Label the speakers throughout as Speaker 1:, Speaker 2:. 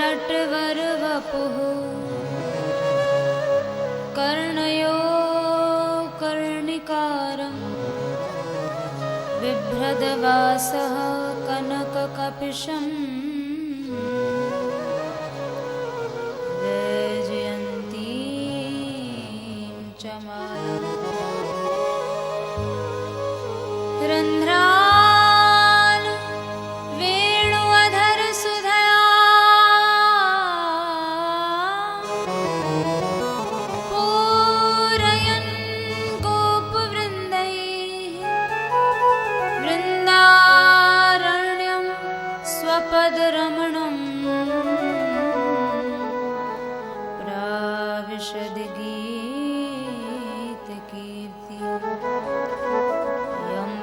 Speaker 1: नटवरवपुः कर्णयो कर्णिकारं बिभ्रदवासः कनककपिशम् वैजयन्तीं च मालाम् रन्ध्रान् वेणुअधरसुधया पूरयन् गोपवृन्दैः वृन्दारण्यं स्वपदरमणम् प्राविशद् गीतकीर्तिम्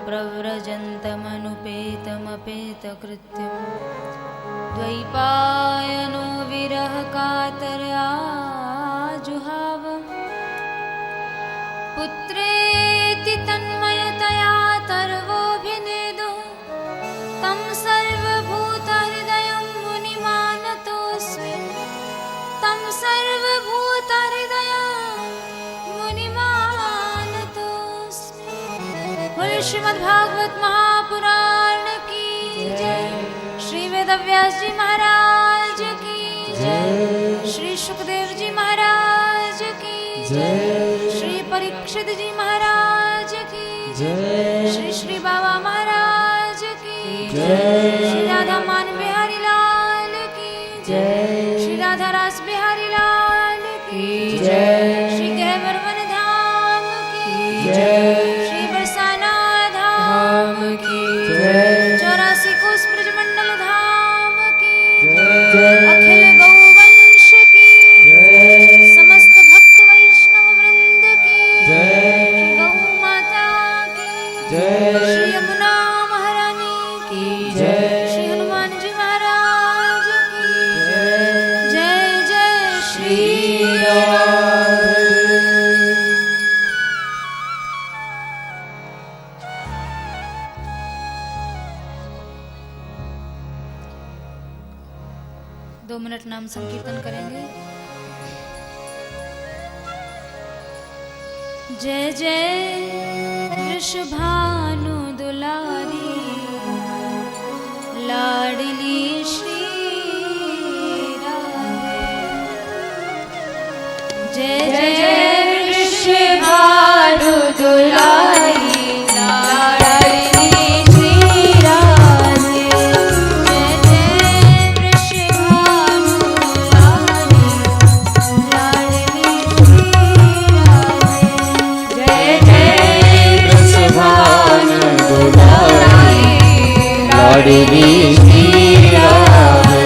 Speaker 1: प्रव्रजन्तमनुपेतमपेतकृत्यं द्वैपायनो विरहकातर्या जुहाव पुत्रेति तन्मयतया तर्वोऽभिनेदुः तं सर्वभूतहृदयं मुनिमानतोऽस्मि तं सर्वभूतहृदयं मुनिमानतोऽस्मि। बोलो श्रीमद्भागवत महापुराण की जय, श्री वेदव्यास जी महाराज की जय, श्री सुखदेव जी महाराज की जय, श्री परीक्षित जी महाराज की जय, श्री श्री बाबा महाराज की जय, श्री राधा मान बिहारी लाल की जय, श्री राधा रास बिहारी लाल की जय, श्री गहवर्वन धाम की जय, श्री बरसाना धाम की जय, 84 कोस ब्रजमंडल धाम की जय, अखिल गौवंश की जय, समस्त भक्त वैष्णव वृंद की जय, गौ माता की जय, श्री यमुना महारानी की जय, श्री हनुमान जी महाराज की जय, जय जय श्री राम। दो मिनट नाम संकीर्तन करेंगे। जय जय वृषभानु दुलारी लाडली श्री राधे। जय जय वृषभानु दुलारी
Speaker 2: लाडली श्री राधे,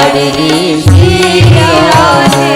Speaker 2: लाडली श्री राधे।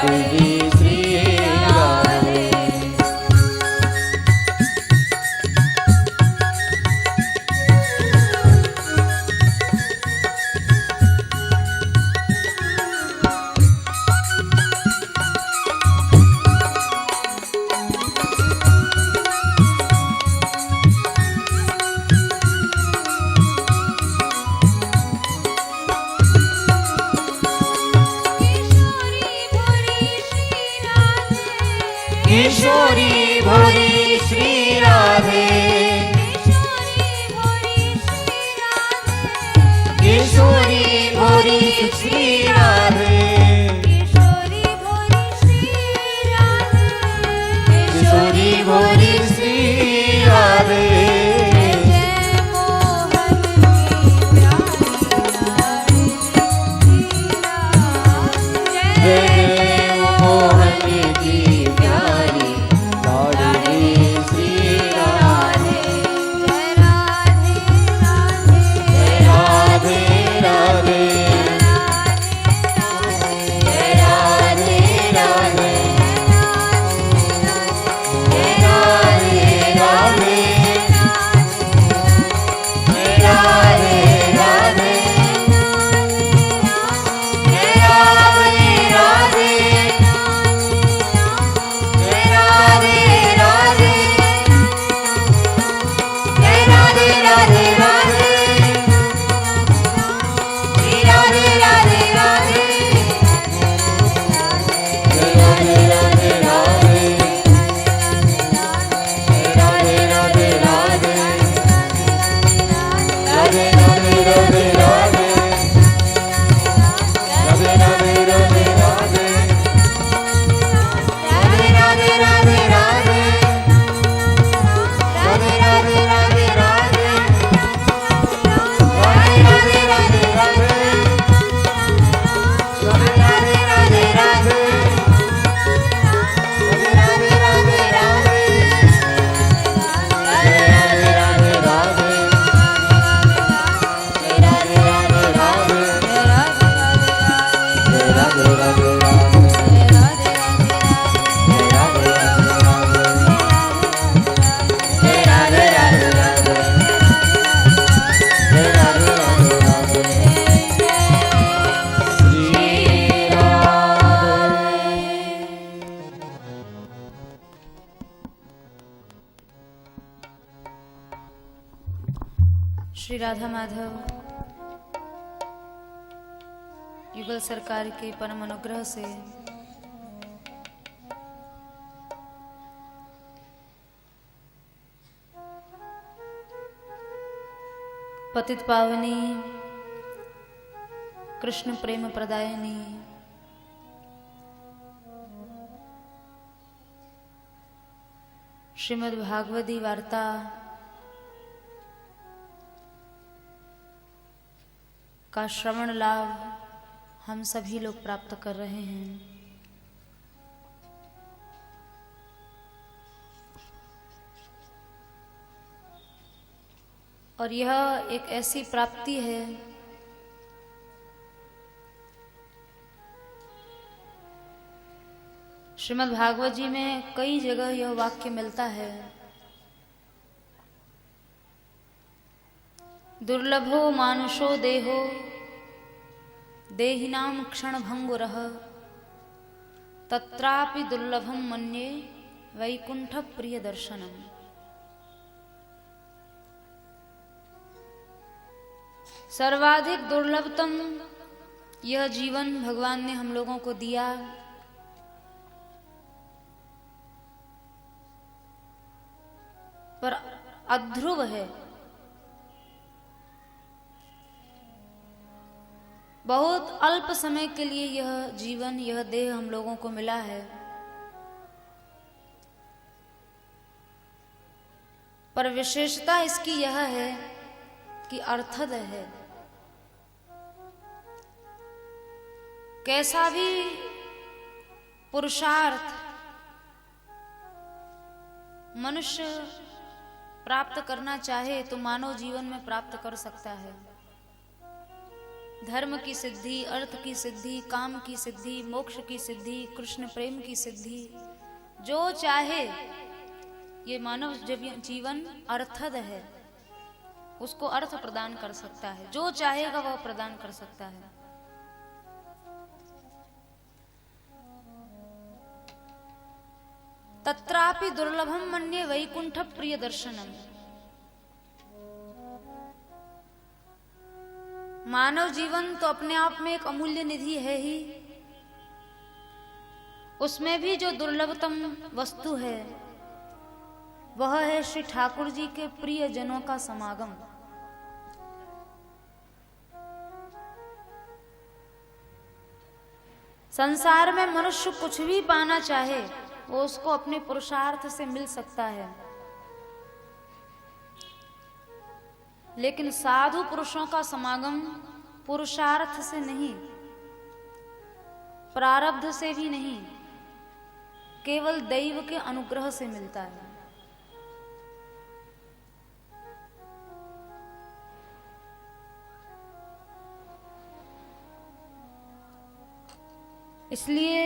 Speaker 2: लाडली श्री राधे। किशोरी भोरी श्री राधे। किशोरी भोरी श्री राधे। किशोरी भोरी श्री राधे।
Speaker 1: श्री राधा माधव युगल सरकार के परम अनुग्रह से पतित पावनी कृष्ण प्रेम प्रदायनी श्रीमद् भागवती वार्ता का श्रवण लाभ हम सभी लोग प्राप्त कर रहे हैं। और यह एक ऐसी प्राप्ति है श्रीमद् भागवत जी में कई जगह यह वाक्य मिलता है, दुर्लभो मानुषो देहो देहिनाम क्षण भंगुरः तत्रापि दुर्लभम मन्ये वैकुंठ प्रिय दर्शनम। सर्वाधिक दुर्लभतम यह जीवन भगवान ने हम लोगों को दिया, पर अध्रुव है। बहुत अल्प समय के लिए यह जीवन, यह देह हम लोगों को मिला है, पर विशेषता इसकी यह है कि अर्थद है। कैसा भी पुरुषार्थ मनुष्य प्राप्त करना चाहे तो मानव जीवन में प्राप्त कर सकता है। धर्म की सिद्धि, अर्थ की सिद्धि, काम की सिद्धि, मोक्ष की सिद्धि, कृष्ण प्रेम की सिद्धि, जो चाहे ये मानव जीवन अर्थद है, उसको अर्थ प्रदान कर सकता है, जो चाहेगा वह प्रदान कर सकता है। तत्रापि दुर्लभम मन्ये वैकुंठ प्रिय दर्शनम। मानव जीवन तो अपने आप में एक अमूल्य निधि है ही, उसमें भी जो दुर्लभतम वस्तु है वह है श्री ठाकुर जी के प्रिय जनों का समागम। संसार में मनुष्य कुछ भी पाना चाहे वो उसको अपने पुरुषार्थ से मिल सकता है, लेकिन साधु पुरुषों का समागम पुरुषार्थ से नहीं, प्रारब्ध से भी नहीं, केवल दैव के अनुग्रह से मिलता है। इसलिए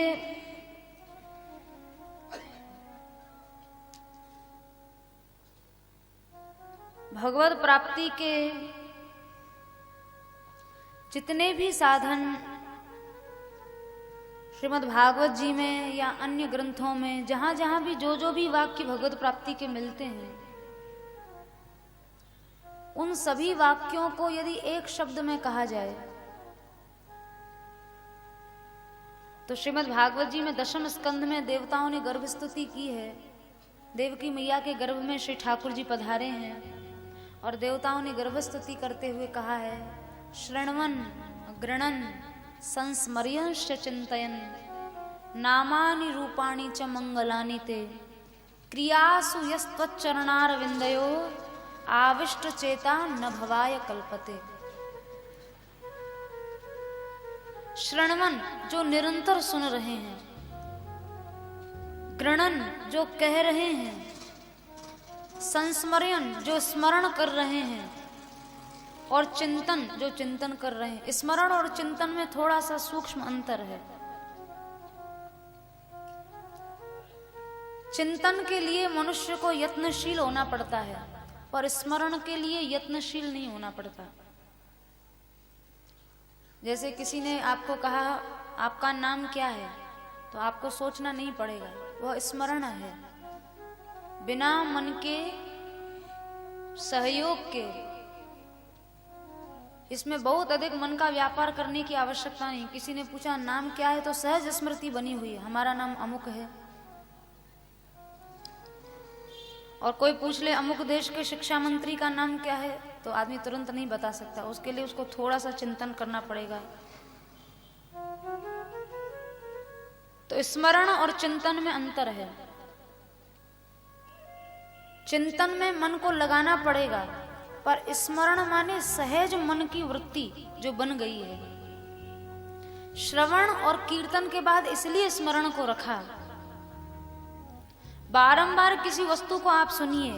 Speaker 1: भगवत प्राप्ति के जितने भी साधन श्रीमद् भागवत जी में या अन्य ग्रंथों में जहां जहां भी जो भी वाक्य भगवत प्राप्ति के मिलते हैं, उन सभी वाक्यों को यदि एक शब्द में कहा जाए तो श्रीमद् भागवत जी में दशम स्कंध में देवताओं ने गर्भ स्तुति की है। देवकी मैया के गर्भ में श्री ठाकुर जी पधारे हैं और देवताओं ने गर्भ स्तुति करते हुए कहा है, शृण्वन् गृणन् संस्मर्यंश्च चिन्तयन् नामानि रूपाणि च मंगलानि ते क्रियासु यस्त्वच्चरणारविन्दयो आविष्ट चेता न भवाय कल्पते। श्रवण जो निरंतर सुन रहे हैं, गृणन जो कह रहे हैं, संस्मरण जो स्मरण कर रहे हैं, और चिंतन जो चिंतन कर रहे हैं। स्मरण और चिंतन में थोड़ा सा सूक्ष्म अंतर है। चिंतन के लिए मनुष्य को यत्नशील होना पड़ता है, पर स्मरण के लिए यत्नशील नहीं होना पड़ता। जैसे किसी ने आपको कहा आपका नाम क्या है, तो आपको सोचना नहीं पड़ेगा, वह स्मरण है। बिना मन के सहयोग के इसमें बहुत अधिक मन का व्यापार करने की आवश्यकता नहीं। किसी ने पूछा नाम क्या है, तो सहज स्मृति बनी हुई है, हमारा नाम अमुक है। और कोई पूछ ले अमुक देश के शिक्षा मंत्री का नाम क्या है, तो आदमी तुरंत नहीं बता सकता, उसके लिए उसको थोड़ा सा चिंतन करना पड़ेगा। तो स्मरण और चिंतन में अंतर है। चिंतन में मन को लगाना पड़ेगा, पर स्मरण माने सहज मन की वृत्ति जो बन गई है। श्रवण और कीर्तन के बाद इसलिए स्मरण को रखा। बारंबार किसी वस्तु को आप सुनिए,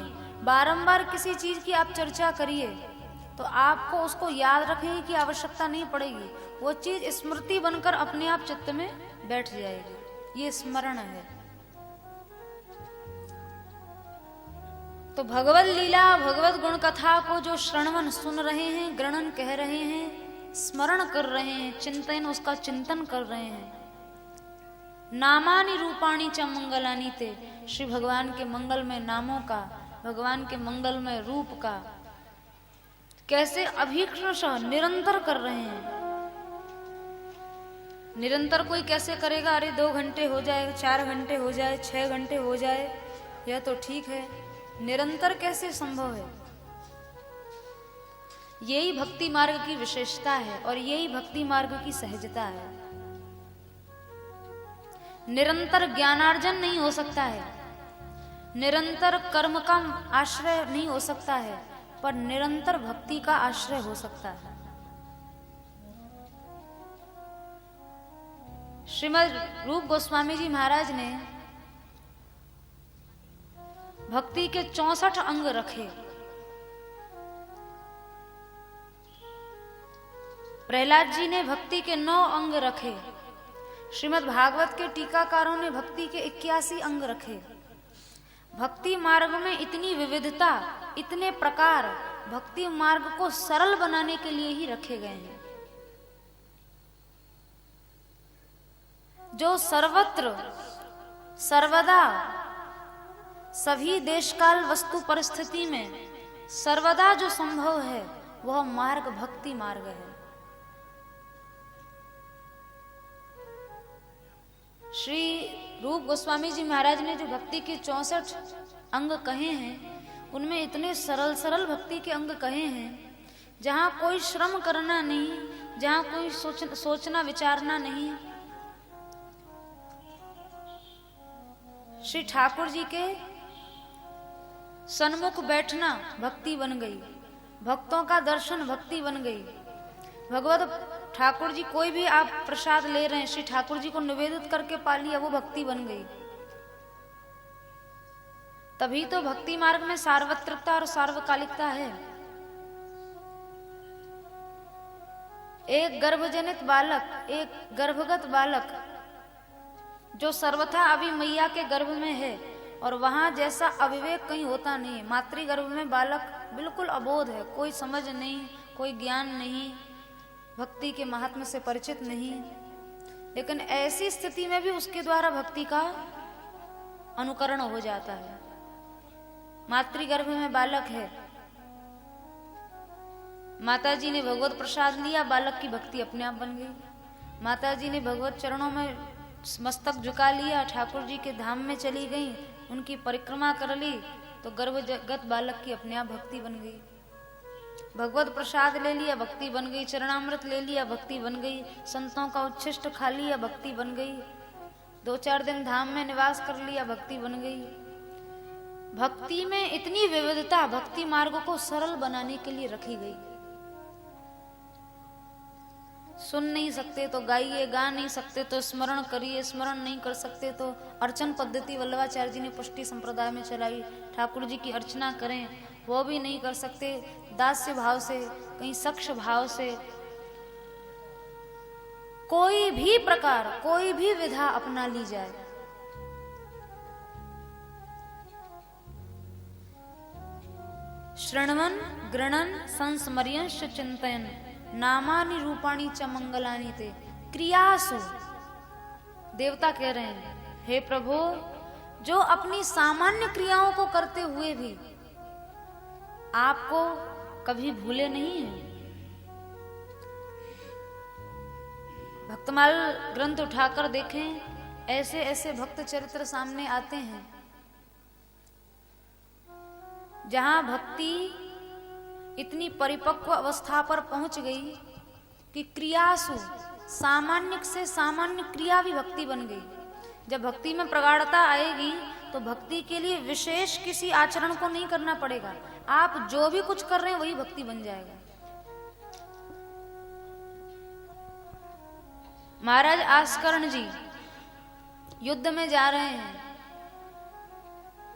Speaker 1: बारंबार किसी चीज की आप चर्चा करिए, तो आपको उसको याद रखने की आवश्यकता नहीं पड़ेगी। वो चीज स्मृति बनकर अपने आप चित्त में बैठ जाएगी। ये स्मरण है। तो भगवत लीला, भगवत गुण कथा को जो श्रवण सुन रहे हैं, गणन कह रहे हैं, स्मरण कर रहे हैं, चिंतन उसका चिंतन कर रहे हैं। नामानि रूपाणि च मंगलानि ते, श्री भगवान के मंगल में नामों का, भगवान के मंगल में रूप का कैसे अभीक्षणशः निरंतर कर रहे हैं। निरंतर कोई कैसे करेगा? अरे 2 घंटे हो जाए, 4 घंटे हो जाए, 6 घंटे हो जाए, यह तो ठीक है। निरंतर कैसे संभव है? यही भक्ति मार्ग की विशेषता है और यही भक्ति मार्ग की सहजता है। निरंतर ज्ञानार्जन नहीं हो सकता है, निरंतर कर्म का आश्रय नहीं हो सकता है, पर निरंतर भक्ति का आश्रय हो सकता है। श्रीमद् रूप गोस्वामी जी महाराज ने भक्ति के 64 अंग रखे। प्रहलाद जी ने भक्ति के 9 अंग रखे। श्रीमद् भागवत के टीकाकारों ने भक्ति के 81 अंग रखे। भक्ति मार्ग में इतनी विविधता, इतने प्रकार भक्ति मार्ग को सरल बनाने के लिए ही रखे गए हैं। जो सर्वत्र सर्वदा सभी देशकाल वस्तु परिस्थिति में सर्वदा जो संभव है वह मार्ग भक्ति मार्ग है। श्री रूप गोस्वामी जी महाराज ने जो भक्ति के 64 अंग कहे हैं उनमें इतने सरल सरल भक्ति के अंग कहे हैं जहां कोई श्रम करना नहीं, जहां कोई सोचना विचारना नहीं। श्री ठाकुर जी के सन्मुख बैठना भक्ति बन गई, भक्तों का दर्शन भक्ति बन गई। भगवत ठाकुर जी कोई भी आप प्रसाद ले रहे हैं, श्री ठाकुर जी को निवेदित करके पा लिया, वो भक्ति बन गई। तभी तो भक्ति मार्ग में सार्वत्रिकता और सार्वकालिकता है। एक गर्भजनित बालक, एक गर्भगत बालक जो सर्वथा अभी मैया के गर्भ में है और वहां जैसा अविवेक कहीं होता नहीं है। मातृगर्भ में बालक बिल्कुल अबोध है, कोई समझ नहीं, कोई ज्ञान नहीं, भक्ति के महात्म्य से परिचित नहीं। लेकिन ऐसी स्थिति में भी उसके द्वारा भक्ति का अनुकरण हो जाता है। मातृगर्भ में बालक है, माता जी ने भगवत प्रसाद लिया, बालक की भक्ति अपने आप बन गई। माता जी ने भगवत चरणों में मस्तक झुका लिया, ठाकुर जी के धाम में चली गई, उनकी परिक्रमा कर ली, तो गर्भगत बालक की अपने आप भक्ति बन गई। भगवत प्रसाद ले लिया, भक्ति बन गई। चरणामृत ले लिया, भक्ति बन गई। संतों का उच्छिष्ट खा लिया, भक्ति बन गई। 2-4 दिन धाम में निवास कर लिया, भक्ति बन गई। भक्ति में इतनी विविधता भक्ति मार्ग को सरल बनाने के लिए रखी गई। सुन नहीं सकते तो गाइए, गा नहीं सकते तो स्मरण करिए, स्मरण नहीं कर सकते तो अर्चन पद्धति वल्लभाचार्य जी ने पुष्टि संप्रदाय में चलाई। ठाकुर जी की अर्चना करें, वो भी नहीं कर सकते, दास्य भाव से, कहीं सक्ष भाव से, कोई भी प्रकार, कोई भी विधा अपना ली जाए। श्रृण्वन गृणन संस्मर्यंश चिंतयन नामानि रूपाणि च मंगलानि ते क्रियासु। देवता कह रहे हैं, हे प्रभु, जो अपनी सामान्य क्रियाओं को करते हुए भी आपको कभी भूले नहीं हैं। भक्तमाल ग्रंथ उठाकर देखें, ऐसे ऐसे भक्त चरित्र सामने आते हैं जहां भक्ति इतनी परिपक्व अवस्था पर पहुंच गई कि क्रियासु, सामान्य से सामान्य क्रिया भी भक्ति बन गई। जब भक्ति में प्रगाढ़ता आएगी तो भक्ति के लिए विशेष किसी आचरण को नहीं करना पड़ेगा, आप जो भी कुछ कर रहे हैं वही भक्ति बन जाएगा। महाराज आस्करण जी युद्ध में जा रहे हैं,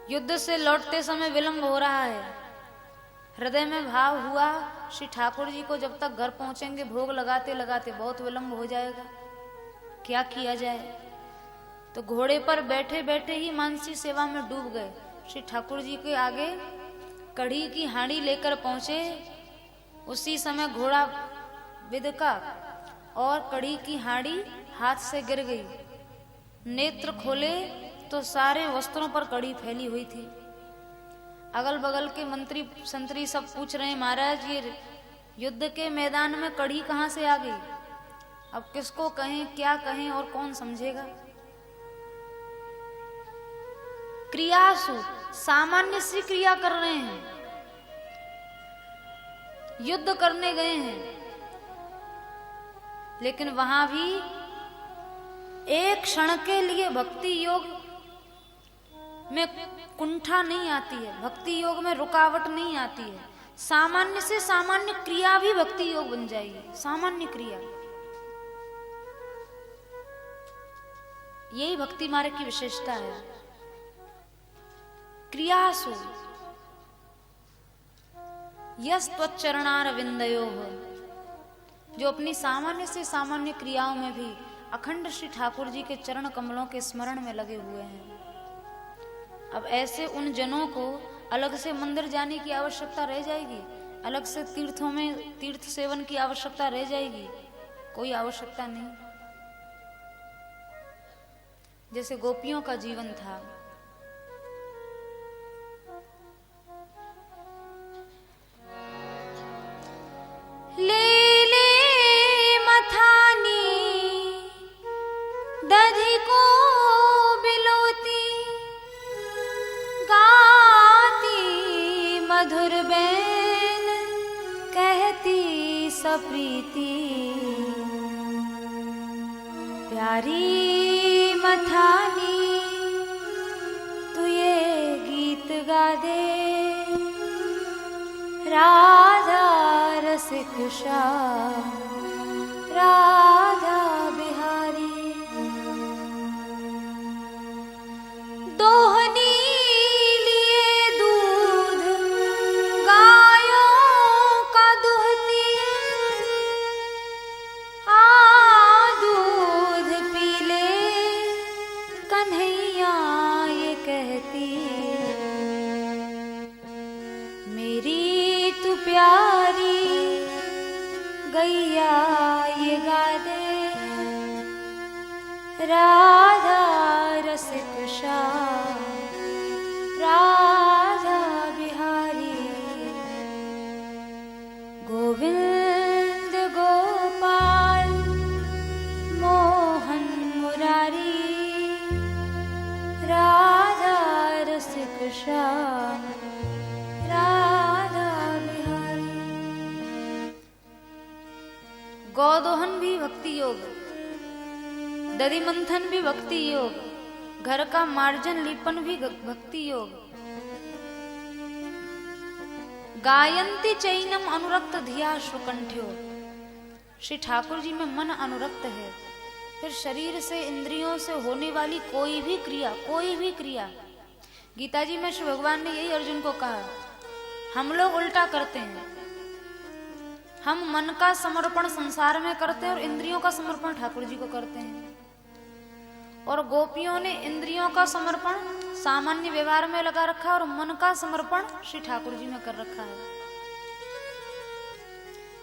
Speaker 1: युद्ध से लौटते समय विलंब हो रहा है। हृदय में भाव हुआ, श्री ठाकुर जी को जब तक घर पहुंचेंगे भोग लगाते लगाते बहुत विलंब हो जाएगा, क्या किया जाए। तो घोड़े पर बैठे बैठे ही मानसी सेवा में डूब गए। श्री ठाकुर जी के आगे कढ़ी की हांडी लेकर पहुंचे, उसी समय घोड़ा बिदका और कढ़ी की हांडी हाथ से गिर गई। नेत्र खोले तो सारे वस्त्रों पर कढ़ी फैली हुई थी। अगल बगल के मंत्री संतरी सब पूछ रहे हैं, महाराज ये युद्ध के मैदान में कढ़ी कहां से आ गई, अब किसको कहें, क्या कहें और कौन समझेगा। क्रियासु, सामान्य सी क्रिया कर रहे हैं, युद्ध करने गए हैं, लेकिन वहां भी एक क्षण के लिए भक्ति योग में कुंठा नहीं आती है, भक्ति योग में रुकावट नहीं आती है। सामान्य से सामान्य क्रिया भी भक्ति योग बन जाएगी, सामान्य क्रिया। यही भक्ति मार्ग की विशेषता है। क्रियासु यस्त्वच्चरणारविंदयोः जो अपनी सामान्य से सामान्य क्रियाओं में भी अखंड श्री ठाकुर जी के चरण कमलों के स्मरण में लगे हुए हैं। अब ऐसे उन जनों को अलग से मंदिर जाने की आवश्यकता रह जाएगी, अलग से तीर्थों में तीर्थ सेवन की आवश्यकता रह जाएगी? कोई आवश्यकता नहीं। जैसे गोपियों का जीवन था, ले ले मथानी दधि को बिलोती, गाती मधुर बैन कहती सप्रीति, प्यारी मथानी तू ये गीत गा दे, राधा रसिक श्याम राधा बिहारी। दोहनी लिए दूध गायों का दुहती, दूध पी ले कन्हैया ये कहती, मेरी तू प्यारी गैया ये गा दे, राधा रसिक श्याम राधा बिहारी। गोविंद गोपाल मोहन मुरारी, राधा रसिक श्याम राधा बिहारी। गौदोहन भी भक्ति योग, दधि मंथन भी भक्ति योग, घर का मार्जन लीपन भी भक्ति योग। गायंती चैनम अनुरक्त धिया श्रुकंठ्यो, श्री ठाकुर जी में मन अनुरक्त है, फिर शरीर से इंद्रियों से होने वाली कोई भी क्रिया। गीता जी में श्री भगवान ने यही अर्जुन को कहा, हम लोग उल्टा करते हैं, हम मन का समर्पण संसार में करते हैं और इंद्रियों का समर्पण ठाकुर जी को करते हैं। और गोपियों ने इंद्रियों का समर्पण सामान्य व्यवहार में लगा रखा है और मन का समर्पण श्री ठाकुर जी में कर रखा है।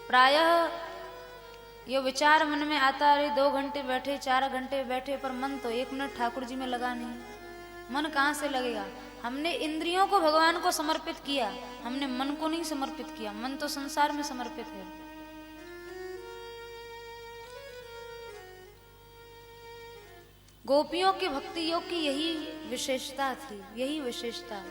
Speaker 1: प्रायः ये विचार मन में आता, अरे 2 घंटे बैठे 4 घंटे बैठे पर मन तो 1 मिनट ठाकुर जी में लगा नहीं। मन कहाँ से लगेगा? हमने इंद्रियों को भगवान को समर्पित किया, हमने मन को नहीं समर्पित किया। मन तो संसार में समर्पित है। गोपियों के भक्ति योग की यही विशेषता थी, यही विशेषता।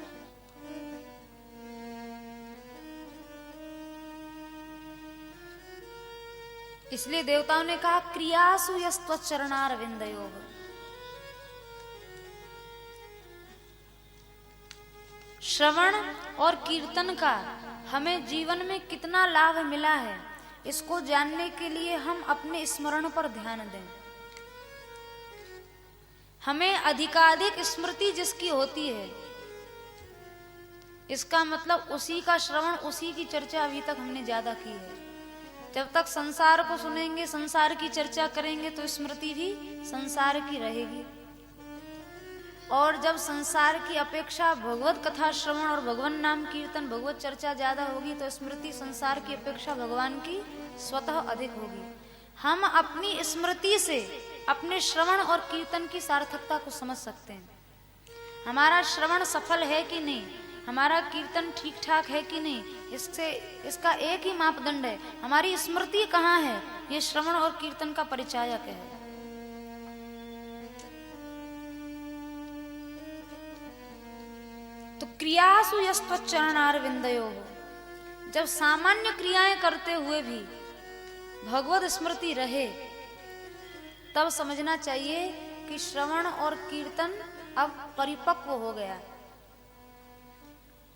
Speaker 1: इसलिए देवताओं ने कहा क्रियासु यस्त्वच्चरणारविंदयोः। श्रवण और कीर्तन का हमें जीवन में कितना लाभ मिला है, इसको जानने के लिए हम अपने स्मरण पर ध्यान दें। हमें अधिकाधिक स्मृति जिसकी होती है, इसका मतलब उसी का श्रवण, उसी की चर्चा अभी तक हमने ज्यादा की है। जब तक संसार को सुनेंगे, संसार की चर्चा करेंगे, तो स्मृति भी संसार की रहेगी। और जब संसार की अपेक्षा भगवत कथा श्रवण और भगवान नाम कीर्तन, भगवत चर्चा ज्यादा होगी, तो स्मृति संसार की अपेक्षा भगवान की स्वतः अधिक होगी। हम अपनी स्मृति से अपने श्रवण और कीर्तन की सार्थकता को समझ सकते हैं। हमारा श्रवण सफल है कि नहीं, हमारा कीर्तन ठीक ठाक है कि नहीं, इसका एक ही मापदंड है, हमारी स्मृति कहाँ है। ये श्रवण और कीर्तन का परिचायक है। तो क्रियासु यस्त्वच्चरणारविंदयोः, जब सामान्य क्रियाएं करते हुए भी भगवत स्मृति रहे, तब समझना चाहिए कि श्रवण और कीर्तन अब परिपक्व हो गया,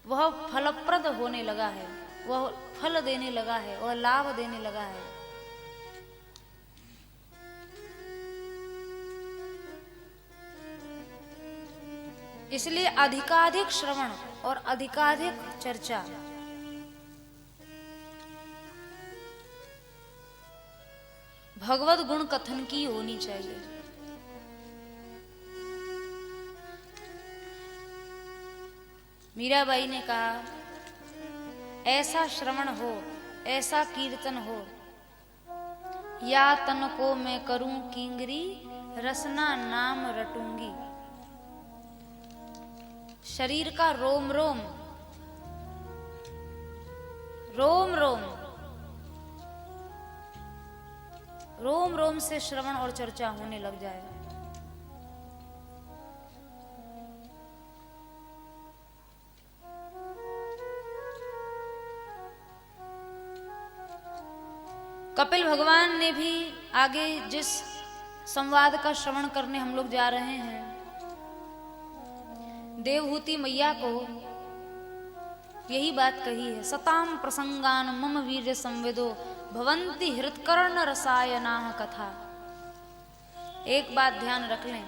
Speaker 1: वह फलप्रद होने लगा है, वह फल देने लगा है, वह लाभ देने लगा है। इसलिए अधिकाधिक श्रवण और अधिकाधिक चर्चा। भगवत गुण कथन की होनी चाहिए। मीराबाई ने कहा, ऐसा श्रवण हो, ऐसा कीर्तन हो, या तन को मैं करूं किंगरी, रसना नाम रटूंगी। शरीर का रोम रोम रोम रोम रोम रोम से श्रवण और चर्चा होने लग जाएगा। कपिल भगवान ने भी आगे जिस संवाद का श्रवण करने हम लोग जा रहे हैं, देवहूति मैया को यही बात कही है, सताम प्रसंगान मम वीर्य संवेदो भवंती हृत्कर्ण रसायनाः कथा। एक बात ध्यान रख लें,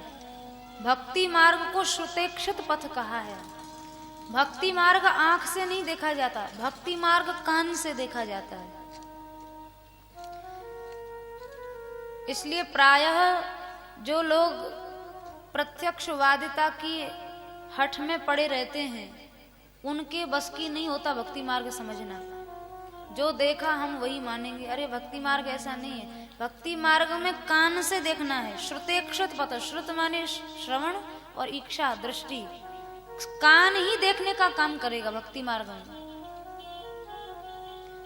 Speaker 1: भक्ति मार्ग को श्रुतेक्षित पथ कहा है। भक्ति मार्ग आंख से नहीं देखा जाता, भक्ति मार्ग कान से देखा जाता है। इसलिए प्रायः जो लोग प्रत्यक्षवादिता की हठ में पड़े रहते हैं, उनके बस की नहीं होता भक्ति मार्ग समझना। जो देखा हम वही मानेंगे। अरे भक्ति मार्ग ऐसा नहीं है। भक्ति मार्ग में कान से देखना है, श्रुतेक्षत पथ। श्रुत माने श्रवण और इच्छा दृष्टि, कान ही देखने का काम करेगा भक्ति मार्ग में।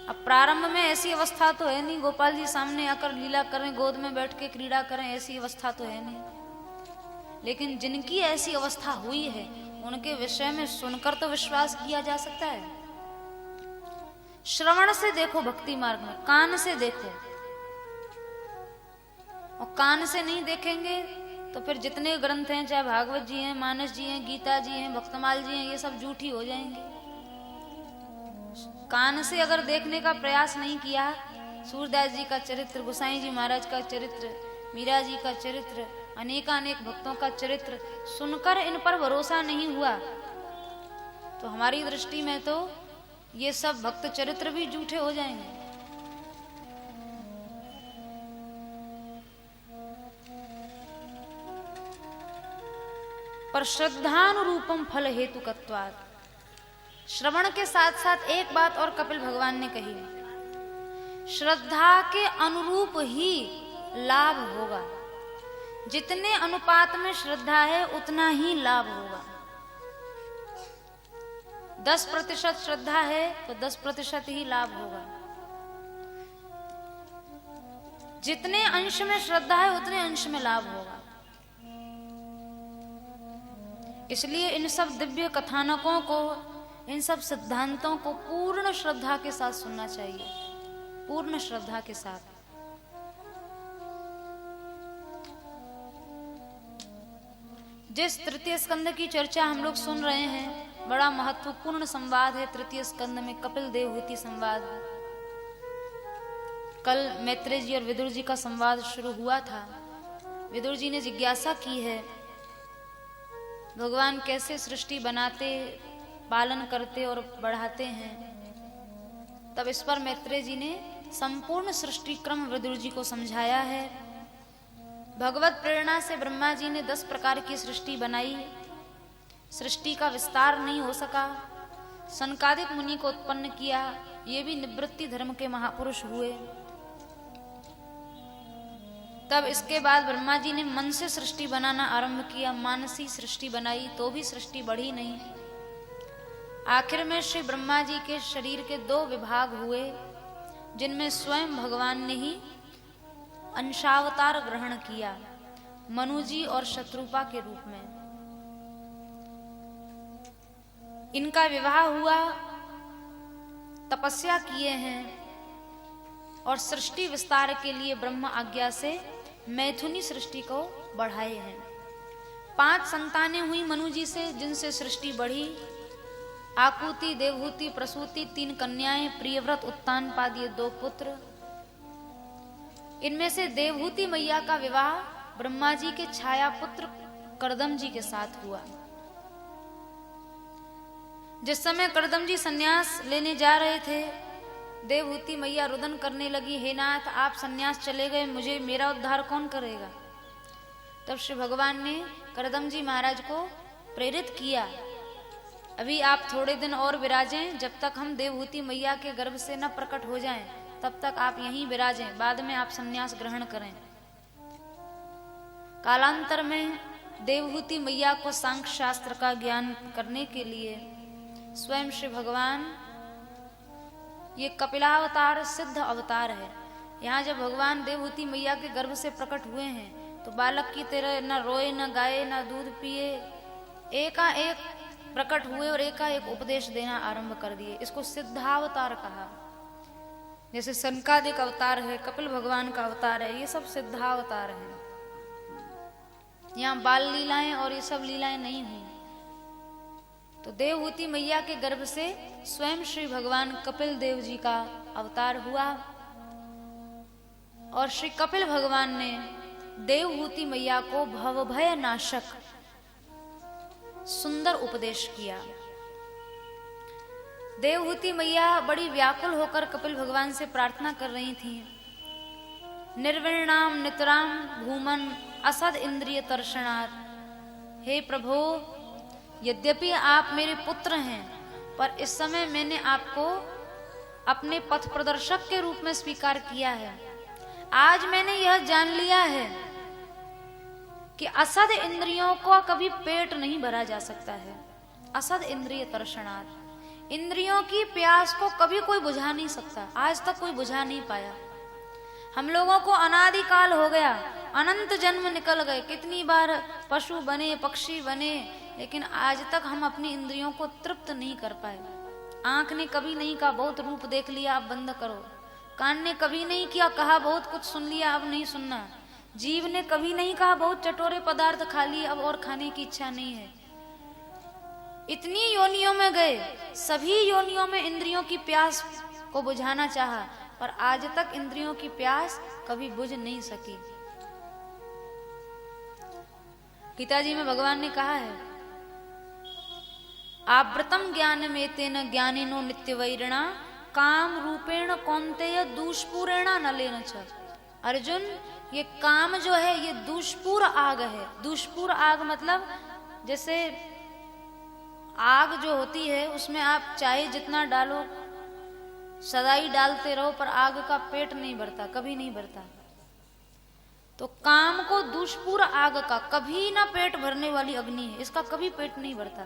Speaker 1: अब प्रारंभ में ऐसी अवस्था तो है नहीं, गोपाल जी सामने आकर लीला करें, गोद में बैठ के क्रीड़ा करें, ऐसी अवस्था तो है नहीं। लेकिन जिनकी ऐसी अवस्था हुई है, उनके विषय में सुनकर तो विश्वास किया जा सकता है। श्रवण से देखो भक्ति मार्ग में, कान से देखो। और कान से नहीं देखेंगे तो फिर जितने ग्रंथ हैं, चाहे भागवत जी हैं, मानस जी हैं, गीता जी हैं, भक्तमाल जी हैं, ये सब झूठी हो जाएंगे। कान से अगर देखने का प्रयास नहीं किया, सूरदास जी का चरित्र, गोसाई जी महाराज का चरित्र, मीरा जी का चरित्र, अनेकानेक भक्तों का चरित्र सुनकर इन पर भरोसा नहीं हुआ, तो हमारी दृष्टि में तो ये सब भक्त चरित्र भी झूठे हो जाएंगे। पर श्रद्धानुरूपम फल हेतुकत्वात्, श्रवण के साथ साथ एक बात और कपिल भगवान ने कही, श्रद्धा के अनुरूप ही लाभ होगा। जितने अनुपात में श्रद्धा है उतना ही लाभ होगा। 10% श्रद्धा है तो 10% ही लाभ होगा। जितने अंश में श्रद्धा है उतने अंश में लाभ होगा। इसलिए इन सब दिव्य कथानकों को, इन सब सिद्धांतों को पूर्ण श्रद्धा के साथ सुनना चाहिए, पूर्ण श्रद्धा के साथ। जिस तृतीय स्कंद की चर्चा हम लोग सुन रहे हैं, बड़ा महत्वपूर्ण संवाद है तृतीय स्कंद में, कपिल देवहूति संवाद। कल मैत्रेय जी और विदुर जी का संवाद शुरू हुआ था। विदुर जी ने जिज्ञासा की है, भगवान कैसे सृष्टि बनाते, पालन करते और बढ़ाते हैं। तब इस पर मैत्रेय जी ने संपूर्ण सृष्टि क्रम विदुर जी को समझाया है। भगवत प्रेरणा से ब्रह्मा जी ने 10 प्रकार की सृष्टि बनाई। सृष्टि का विस्तार नहीं हो सका, सनकादिक मुनि को उत्पन्न किया। ये भी निवृत्ति धर्म के महापुरुष हुए। तब इसके बाद ब्रह्मा जी ने मन से सृष्टि बनाना आरंभ किया, मानसी सृष्टि बनाई, तो भी सृष्टि बढ़ी नहीं। आखिर में श्री ब्रह्मा जी के शरीर के 2 विभाग हुए, जिनमें स्वयं भगवान ने ही अंशावतार ग्रहण किया, मनु जी और शत्रुपा के रूप में। इनका विवाह हुआ, तपस्या किए हैं और सृष्टि विस्तार के लिए ब्रह्म आज्ञा से मैथुनी सृष्टि को बढ़ाए हैं। 5 संतानें हुई मनु जी से, जिनसे सृष्टि बढ़ी। आकुति, देवहूति, प्रसूति, 3 कन्याएं, प्रियव्रत, उत्तानपाद, ये 2 पुत्र। इनमें से देवहूति मैया का विवाह ब्रह्मा जी के छाया पुत्र कर्दम जी के साथ हुआ। जिस समय कर्दम जी संन्यास लेने जा रहे थे, देवहूति मैया रुदन करने लगी, हे नाथ आप सन्यास चले गए, मुझे मेरा उद्धार कौन करेगा। तब श्री भगवान ने करदम जी महाराज को प्रेरित किया, अभी आप थोड़े दिन और विराजें, जब तक हम देवहूति मैया के गर्भ से न प्रकट हो जाएं, तब तक आप यहीं विराजें, बाद में आप सन्यास ग्रहण करें। कालांतर में देवहूति मैया को सांख्य शास्त्र का ज्ञान करने के लिए स्वयं श्री भगवान, ये कपिलावतार सिद्ध अवतार है। यहाँ जब भगवान देवहूति मैया के गर्भ से प्रकट हुए हैं तो बालक की तरह न रोए, न गाए, न दूध पिए, एकाएक प्रकट हुए और एकाएक उपदेश देना आरंभ कर दिए। इसको सिद्धावतार कहा। जैसे सनकादिक अवतार है, कपिल भगवान का अवतार है, ये सब सिद्धावतार है। यहाँ बाल लीलाएं और ये सब लीलाएं नहीं हुई। तो देवहूति मैया के गर्भ से स्वयं श्री भगवान कपिल देव जी का अवतार हुआ और श्री कपिल भगवान ने देवहूति मैया को भवभय नाशक सुंदर उपदेश किया। देवहूति मैया बड़ी व्याकुल होकर कपिल भगवान से प्रार्थना कर रही थी, निर्विणाम नितराम भूमन असद इंद्रिय तर्षणात्। हे प्रभु, यद्यपि आप मेरे पुत्र हैं, पर इस समय मैंने आपको अपने पथ प्रदर्शक के रूप में स्वीकार किया है। आज मैंने यह जान लिया है कि असद इंद्रियों को कभी पेट नहीं भरा जा सकता है। असद इंद्रिय तर्षणात्, इंद्रियों की प्यास को कभी कोई बुझा नहीं सकता, आज तक कोई बुझा नहीं पाया। हम लोगों को अनादिकाल हो गया, अनंत जन्म निकल गए, कितनी बार पशु बने, पक्षी बने, लेकिन आज तक हम अपनी इंद्रियों को तृप्त नहीं कर पाए। आंख ने कभी नहीं कहा बहुत रूप देख लिया अब बंद करो, कान ने कभी नहीं किया कहा बहुत कुछ सुन लिया अब नहीं सुनना, जीव ने कभी नहीं कहा बहुत चटोरे पदार्थ खा लिए अब और खाने की इच्छा नहीं है। इतनी योनियों में गए, सभी योनियों में इंद्रियों की प्यास को बुझाना चाहा, पर आज तक इंद्रियों की प्यास कभी बुझ नहीं सकी। गीता जी में भगवान ने कहा है, आवृतम ज्ञान में तेन ज्ञानिनो नित्य वैरिणा काम रूपेण कौन्तेय दुष्पूरेण नलेन च। अर्जुन, ये काम जो है ये दुष्पूर आग है। दुष्पूर आग मतलब जैसे आग जो होती है उसमें आप चाहे जितना डालो, सदाई डालते रहो, पर आग का पेट नहीं भरता, कभी नहीं भरता। तो काम को दुष्पूर आग का, कभी ना पेट भरने वाली अग्नि है, इसका कभी पेट नहीं भरता।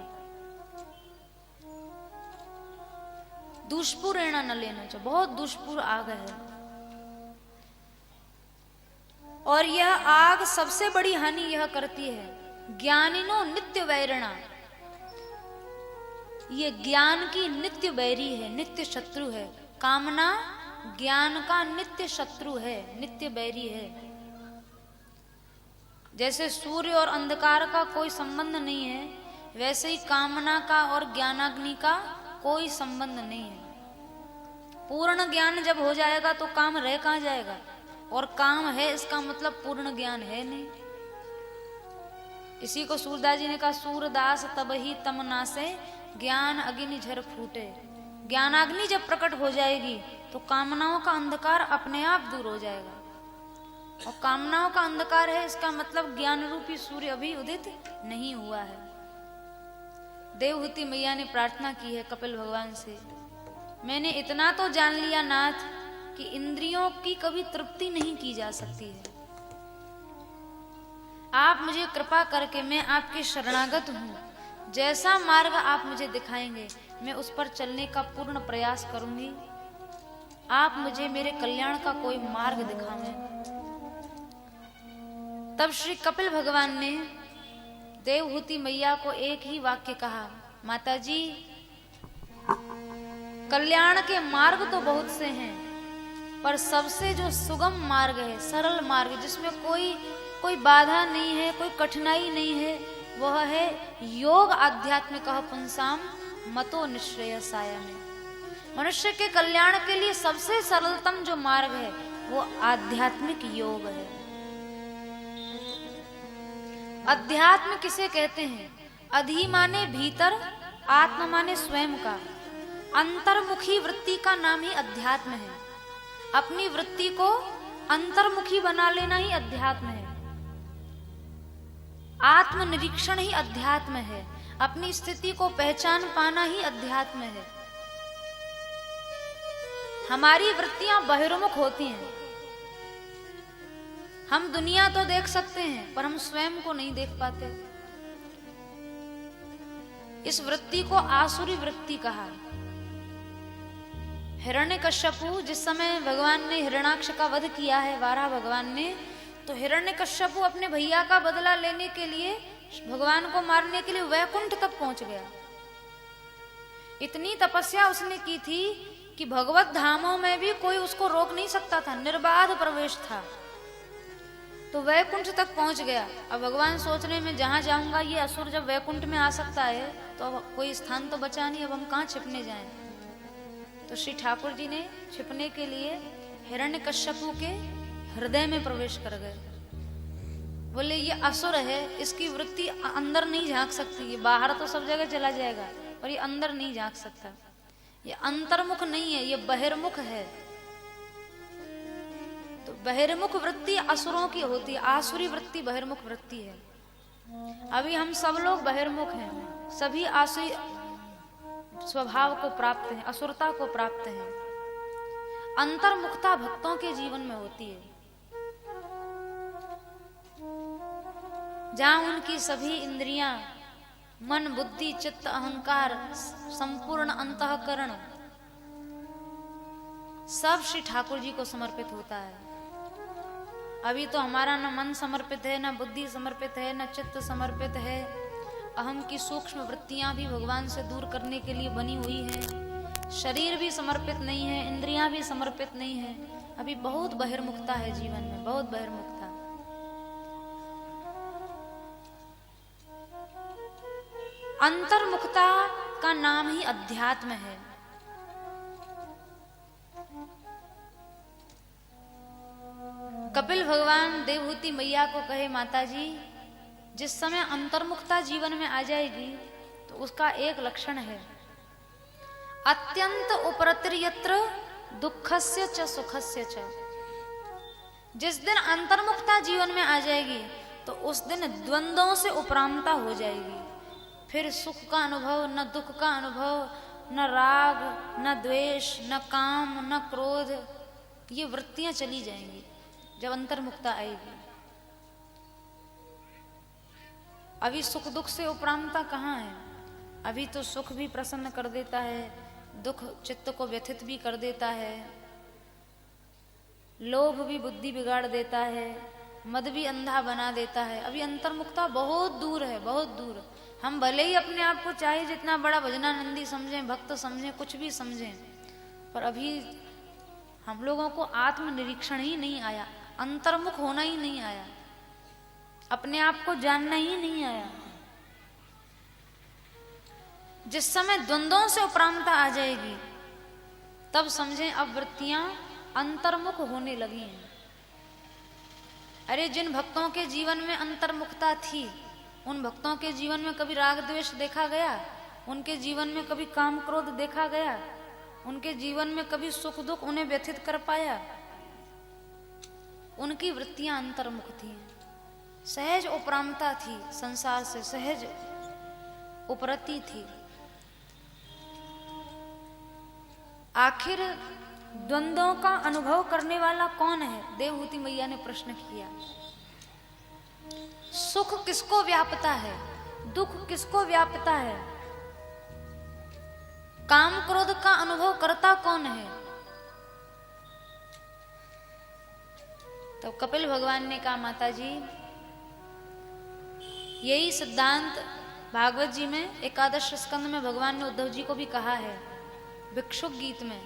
Speaker 1: दुष्पूरेण न लेना चाहिए, बहुत दुष्पूर आग है। और यह आग सबसे बड़ी हानि यह करती है, ज्ञानिनो नित्य वैरिणा, ये ज्ञान की नित्य बैरी है, नित्य शत्रु है। कामना ज्ञान का नित्य शत्रु है, नित्य बैरी है। जैसे सूर्य और अंधकार का कोई संबंध नहीं है, वैसे ही कामना का और ज्ञानाग्नि का कोई संबंध नहीं है। पूर्ण ज्ञान जब हो जाएगा तो काम रह कहां जाएगा, और काम है इसका मतलब पूर्ण ज्ञान है नहीं। इसी को सूरदास जी ने कहा, सूरदास तब ही तम नासे ज्ञान अग्नि झर फूटे। ज्ञानाग्नि जब प्रकट हो जाएगी तो कामनाओं का अंधकार अपने आप दूर हो जाएगा। और कामनाओं का अंधकार है इसका मतलब ज्ञान रूपी सूर्य अभी उदित नहीं हुआ है। देवहूति मैया ने प्रार्थना की है कपिल भगवान से, मैंने इतना तो जान लिया नाथ कि इंद्रियों की कभी तृप्ति नहीं की जा सकती है। आप मुझे कृपा करके, मैं आपके शरणागत हूँ, जैसा मार्ग आप मुझे दिखाएंगे मैं उस पर चलने का पूर्ण प्रयास करूंगी। आप मुझे मेरे कल्याण का कोई मार्ग दिखाएं। तब श्री कपिल भगवान ने देवहूति मैया को एक ही वाक्य कहा, माता जी कल्याण के मार्ग तो बहुत से हैं, पर सबसे जो सुगम मार्ग है, सरल मार्ग, जिसमें कोई बाधा नहीं है, कोई कठिनाई नहीं है, वह है योग आध्यात्मिक पुंसाम मतो निश्रेयसाय में। मनुष्य के कल्याण के लिए सबसे सरलतम जो मार्ग है वो आध्यात्मिक योग है। अध्यात्म किसे कहते हैं? अधि माने भीतर, आत्मा माने स्वयं का। अंतर्मुखी वृत्ति का नाम ही अध्यात्म है। अपनी वृत्ति को अंतर्मुखी बना लेना ही अध्यात्म है। आत्मनिरीक्षण ही अध्यात्म है। अपनी स्थिति को पहचान पाना ही अध्यात्म है। हमारी वृत्तियां बहिर्मुख होती हैं। हम दुनिया तो देख सकते हैं पर हम स्वयं को नहीं देख पाते। इस वृत्ति को आसुरी वृत्ति कहा। हिरण्यकश्यपु जिस समय भगवान ने हिरण्याक्ष का वध किया है, वाराह भगवान ने, तो हिरण्यकश्यपु अपने भैया का बदला लेने के लिए, भगवान को मारने के लिए वैकुंठ तक पहुंच गया। इतनी तपस्या उसने की थी कि भगवत धामों में भी कोई उसको रोक नहीं सकता था, निर्बाध प्रवेश था। तो वैकुंठ तक पहुंच गया। अब भगवान सोच रहे में जहां जाऊंगा, ये असुर जब वैकुंठ में आ सकता है तो अब कोई स्थान तो बचा नहीं, अब हम कहां छिपने जाएं। तो श्री ठाकुर जी ने छिपने के लिए हिरण्यकश्यपु के हृदय में प्रवेश कर गए। बोले ये असुर है, इसकी वृत्ति अंदर नहीं झांक सकती, ये बाहर तो सब जगह चला जाएगा पर ये अंदर नहीं झांक सकता। ये अंतर्मुख नहीं है, ये बहिर्मुख है। तो बहिर्मुख वृत्ति असुरों की होती है, आसुरी वृत्ति बहिर्मुख वृत्ति है। अभी हम सब लोग बहिर्मुख हैं, सभी आसुरी स्वभाव को प्राप्त हैं, असुरता को प्राप्त हैं। अंतर्मुखता भक्तों के जीवन में होती है, जहां उनकी सभी इंद्रियां, मन, बुद्धि, चित्त, अहंकार, संपूर्ण अंतःकरण सब श्री ठाकुर जी को समर्पित होता है। अभी तो हमारा न मन समर्पित है, न बुद्धि समर्पित है, न चित्त समर्पित है। अहम की सूक्ष्म वृत्तियां भी भगवान से दूर करने के लिए बनी हुई हैं। शरीर भी समर्पित नहीं है, इंद्रियां भी समर्पित नहीं है। अभी बहुत बहिर्मुखता है जीवन में, बहुत बहिर्मुखता। अंतर्मुखता का नाम ही अध्यात्म है। कपिल भगवान देवहूति मैया को कहे, माता जी जिस समय अंतर्मुखता जीवन में आ जाएगी तो उसका एक लक्षण है, अत्यंत उपरतिर्यत्र दुखस्य च सुखस्य च। जिस दिन अंतर्मुखता जीवन में आ जाएगी तो उस दिन द्वंद्वों से उपरामता हो जाएगी। फिर सुख का अनुभव, न दुख का अनुभव, न राग, न द्वेष, न काम, न क्रोध, ये वृत्तियां चली जाएंगी जब अंतर्मुखता आएगी। अभी सुख दुख से उपरामता कहाँ है? अभी तो सुख भी प्रसन्न कर देता है, दुख चित्त को व्यथित भी कर देता है, लोभ भी बुद्धि बिगाड़ देता है, मद भी अंधा बना देता है। अभी अंतर्मुखता बहुत दूर है, बहुत दूर। हम भले ही अपने आप को चाहे जितना बड़ा भजनानंदी समझें, भक्त समझें, कुछ भी समझें, पर अभी हम लोगों को आत्मनिरीक्षण ही नहीं आया, अंतर्मुख होना ही नहीं आया, अपने आप को जानना ही नहीं आया। जिस समय द्वंद्वों से उपरामता आ जाएगी तब समझें अब वृत्तियां अंतर्मुख होने लगी हैं। अरे जिन भक्तों के जीवन में अंतर्मुखता थी, उन भक्तों के जीवन में कभी राग द्वेष देखा गया? उनके जीवन में कभी काम क्रोध देखा गया? उनके जीवन में कभी सुख दुख उन्हें व्यथित कर पाया? उनकी वृत्तियां अंतर्मुख थी, सहज उपरामता थी, संसार से सहज उपरति थी। आखिर द्वंद्वों का अनुभव करने वाला कौन है? देवहूति मैया ने प्रश्न किया। सुख किसको व्यापता है? दुख किसको व्यापता है? काम क्रोध का अनुभव करता कौन है? तो कपिल भगवान ने कहा, माता जी यही सिद्धांत भागवत जी में एकादश स्कंद में भगवान ने उद्धव जी को भी कहा है। भिक्षुक गीत में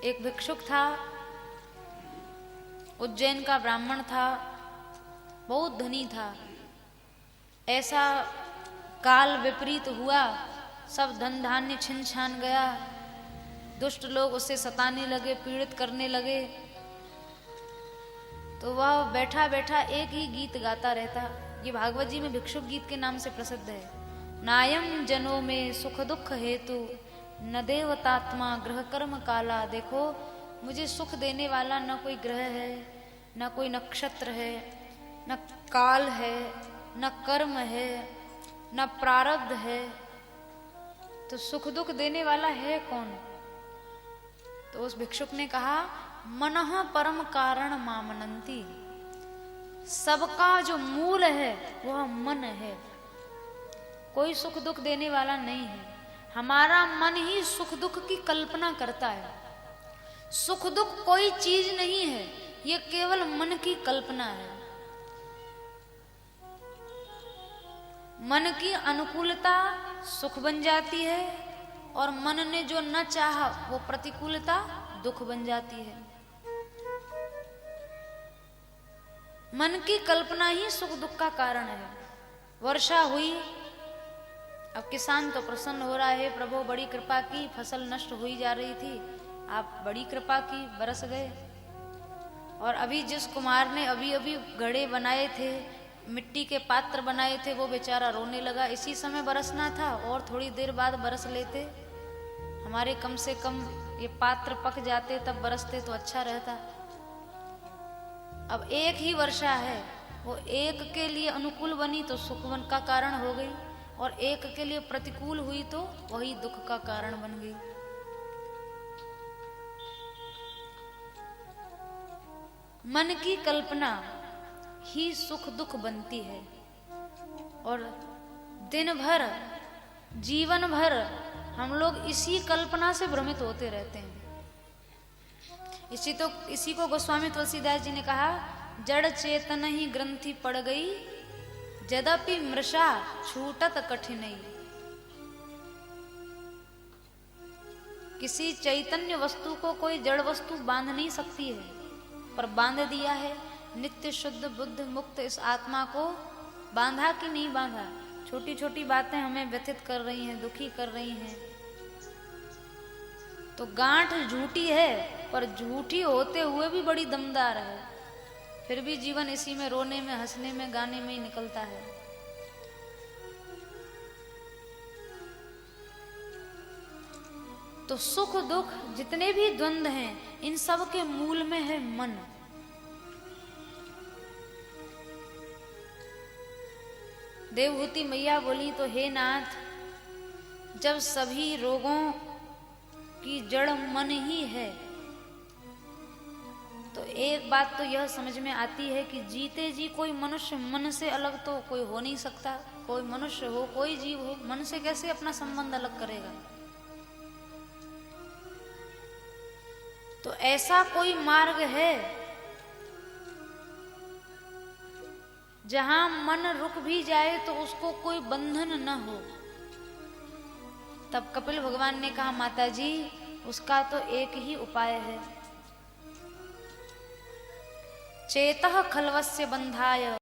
Speaker 1: एक भिक्षुक था, उज्जैन का ब्राह्मण था, बहुत धनी था। ऐसा काल विपरीत हुआ, सब धन धान्य छिन छान गया, दुष्ट लोग उसे सताने लगे, पीड़ित करने लगे। तो वह बैठा बैठा एक ही गीत गाता रहता। ये भागवत जी में भिक्षुक गीत के नाम से प्रसिद्ध है। नायम जनों में सुख दुख हेतु न देवतात्मा ग्रह कर्म काला। देखो मुझे सुख देने वाला न कोई ग्रह है, न कोई नक्षत्र है, न काल है, न कर्म है, न प्रारब्ध है। तो सुख दुख देने वाला है कौन? तो उस भिक्षुक ने कहा मनः परम कारण मामनंती। सबका जो मूल है वह मन है, कोई सुख दुख देने वाला नहीं है। हमारा मन ही सुख दुख की कल्पना करता है। सुख दुख कोई चीज नहीं है, ये केवल मन की कल्पना है। मन की अनुकूलता सुख बन जाती है और मन ने जो न चाहा वो प्रतिकूलता दुख बन जाती है। मन की कल्पना ही सुख दुख का कारण है। वर्षा हुई, अब किसान तो प्रसन्न हो रहा है, प्रभु बड़ी कृपा की, फसल नष्ट हुई जा रही थी, आप बड़ी कृपा की, बरस गए। और अभी जिस कुमार ने अभी अभी घड़े बनाए थे, मिट्टी के पात्र बनाए थे, वो बेचारा रोने लगा। इसी समय बरसना था और थोड़ी देर बाद बरस लेते, हमारे कम से कम ये पात्र पक जाते तब बरसते तो अच्छा रहता। अब एक ही वर्षा है, वो एक के लिए अनुकूल बनी तो सुख का कारण हो गई, और एक के लिए प्रतिकूल हुई तो वही दुख का कारण बन गई। मन की कल्पना ही सुख दुख बनती है, और दिन भर जीवन भर हम लोग इसी कल्पना से भ्रमित होते रहते हैं। इसी को गोस्वामी तुलसीदास जी ने कहा, जड़ चेतन ही ग्रंथि पड़ गई, यद्यपि मृषा छूटत कठिनई। किसी चैतन्य वस्तु को कोई जड़ वस्तु बांध नहीं सकती है, पर बांध दिया है। नित्य शुद्ध बुद्ध मुक्त इस आत्मा को बांधा कि नहीं बांधा? छोटी छोटी बातें हमें व्यथित कर रही हैं, दुखी कर रही हैं। तो गांठ झूठी है, पर झूठी होते हुए भी बड़ी दमदार है। फिर भी जीवन इसी में रोने में, हंसने में, गाने में ही निकलता है। तो सुख दुख जितने भी द्वंद्व हैं, इन सब के मूल में है मन। देवहूति मैया बोली तो हे नाथ, जब सभी रोगों की जड़ मन ही है, तो एक बात तो यह समझ में आती है कि जीते जी कोई मनुष्य मन से अलग तो कोई हो नहीं सकता। कोई मनुष्य हो, कोई जीव हो, मन से कैसे अपना संबंध अलग करेगा? तो ऐसा कोई मार्ग है जहां मन रुक भी जाए तो उसको कोई बंधन न हो। तब कपिल भगवान ने कहा, माता जी उसका तो एक ही उपाय है, चेतः खल्वस्य बंधाय